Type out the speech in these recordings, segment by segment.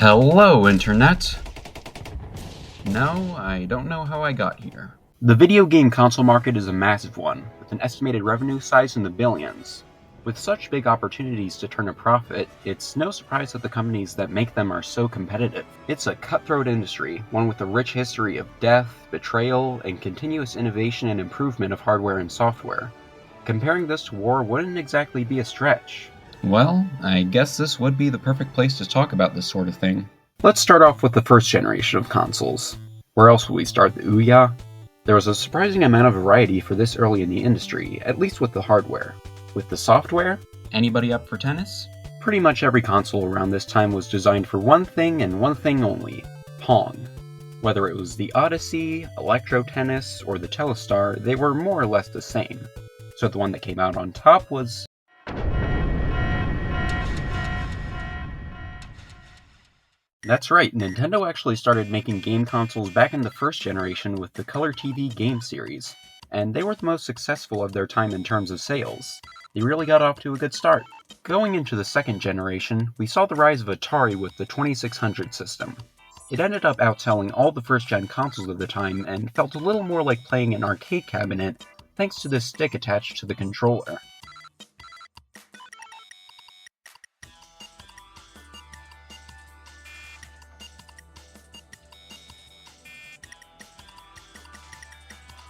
Hello, Internet! No, I don't know how I got here. The video game console market is a massive one, with an estimated revenue size in the billions. With such big opportunities to turn a profit, it's no surprise that the companies that make them are so competitive. It's a cutthroat industry, one with a rich history of death, betrayal, and continuous innovation and improvement of hardware and software. Comparing this to war wouldn't exactly be a stretch. Well, I guess this would be the perfect place to talk about this sort of thing. Let's start off with the first generation of consoles. Where else would we start, the Ouya? There was a surprising amount of variety for this early in the industry, at least with the hardware. With the software? Anybody up for tennis? Pretty much every console around this time was designed for one thing and one thing only: Pong. Whether it was the Odyssey, Electro Tennis, or the Telestar, they were more or less the same. So the one that came out on top was... That's right, Nintendo actually started making game consoles back in the first generation with the Color TV game series, and they were the most successful of their time in terms of sales. They really got off to a good start. Going into the second generation, we saw the rise of Atari with the 2600 system. It ended up outselling all the first-gen consoles of the time and felt a little more like playing an arcade cabinet thanks to the stick attached to the controller.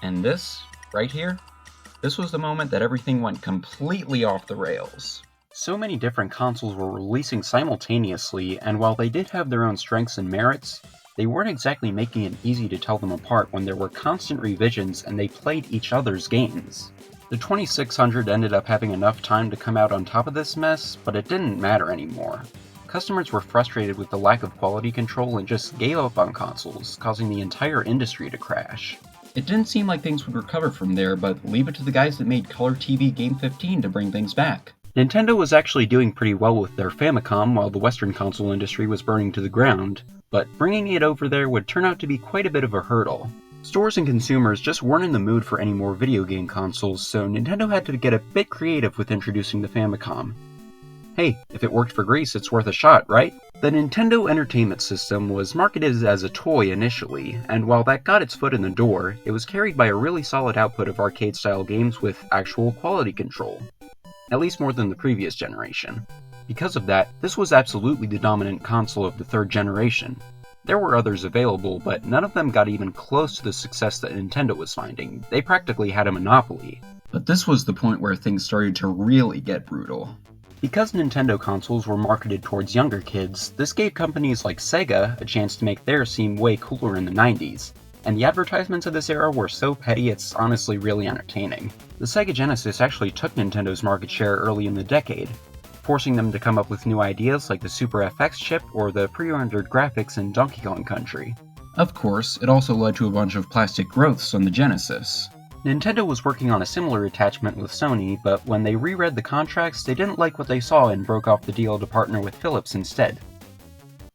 And this, right here, this was the moment that everything went completely off the rails. So many different consoles were releasing simultaneously, and while they did have their own strengths and merits, they weren't exactly making it easy to tell them apart when there were constant revisions and they played each other's games. The 2600 ended up having enough time to come out on top of this mess, but it didn't matter anymore. Customers were frustrated with the lack of quality control and just gave up on consoles, causing the entire industry to crash. It didn't seem like things would recover from there, but leave it to the guys that made Color TV Game 15 to bring things back. Nintendo was actually doing pretty well with their Famicom while the Western console industry was burning to the ground, but bringing it over there would turn out to be quite a bit of a hurdle. Stores and consumers just weren't in the mood for any more video game consoles, so Nintendo had to get a bit creative with introducing the Famicom. Hey, if it worked for Greece, it's worth a shot, right? The Nintendo Entertainment System was marketed as a toy initially, and while that got its foot in the door, it was carried by a really solid output of arcade-style games with actual quality control. At least more than the previous generation. Because of that, this was absolutely the dominant console of the third generation. There were others available, but none of them got even close to the success that Nintendo was finding. They practically had a monopoly. But this was the point where things started to really get brutal. Because Nintendo consoles were marketed towards younger kids, this gave companies like Sega a chance to make theirs seem way cooler in the 90s, and the advertisements of this era were so petty it's honestly really entertaining. The Sega Genesis actually took Nintendo's market share early in the decade, forcing them to come up with new ideas like the Super FX chip or the pre-rendered graphics in Donkey Kong Country. Of course, it also led to a bunch of plastic growths on the Genesis. Nintendo was working on a similar attachment with Sony, but when they reread the contracts, they didn't like what they saw and broke off the deal to partner with Philips instead.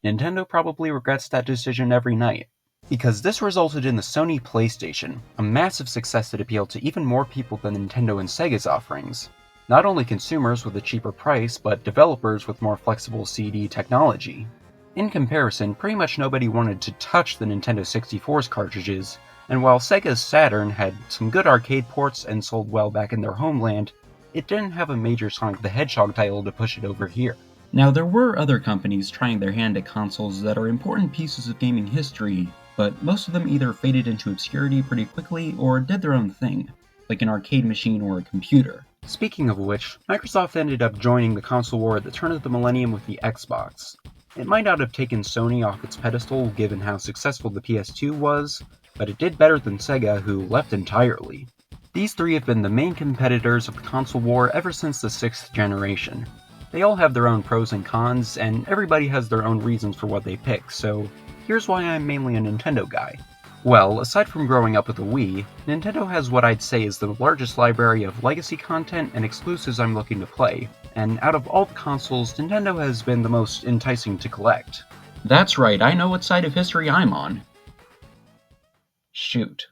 Nintendo probably regrets that decision every night, because this resulted in the Sony PlayStation, a massive success that appealed to even more people than Nintendo and Sega's offerings. Not only consumers with a cheaper price, but developers with more flexible CD technology. In comparison, pretty much nobody wanted to touch the Nintendo 64's cartridges, and while Sega's Saturn had some good arcade ports and sold well back in their homeland, it didn't have a major Sonic the Hedgehog title to push it over here. Now, there were other companies trying their hand at consoles that are important pieces of gaming history, but most of them either faded into obscurity pretty quickly or did their own thing, like an arcade machine or a computer. Speaking of which, Microsoft ended up joining the console war at the turn of the millennium with the Xbox. It might not have taken Sony off its pedestal given how successful the PS2 was, but it did better than Sega, who left entirely. These three have been the main competitors of the console war ever since the 6th generation. They all have their own pros and cons, and everybody has their own reasons for what they pick, so here's why I'm mainly a Nintendo guy. Well, aside from growing up with a Wii, Nintendo has what I'd say is the largest library of legacy content and exclusives I'm looking to play, and out of all the consoles, Nintendo has been the most enticing to collect. That's right, I know what side of history I'm on. Shoot.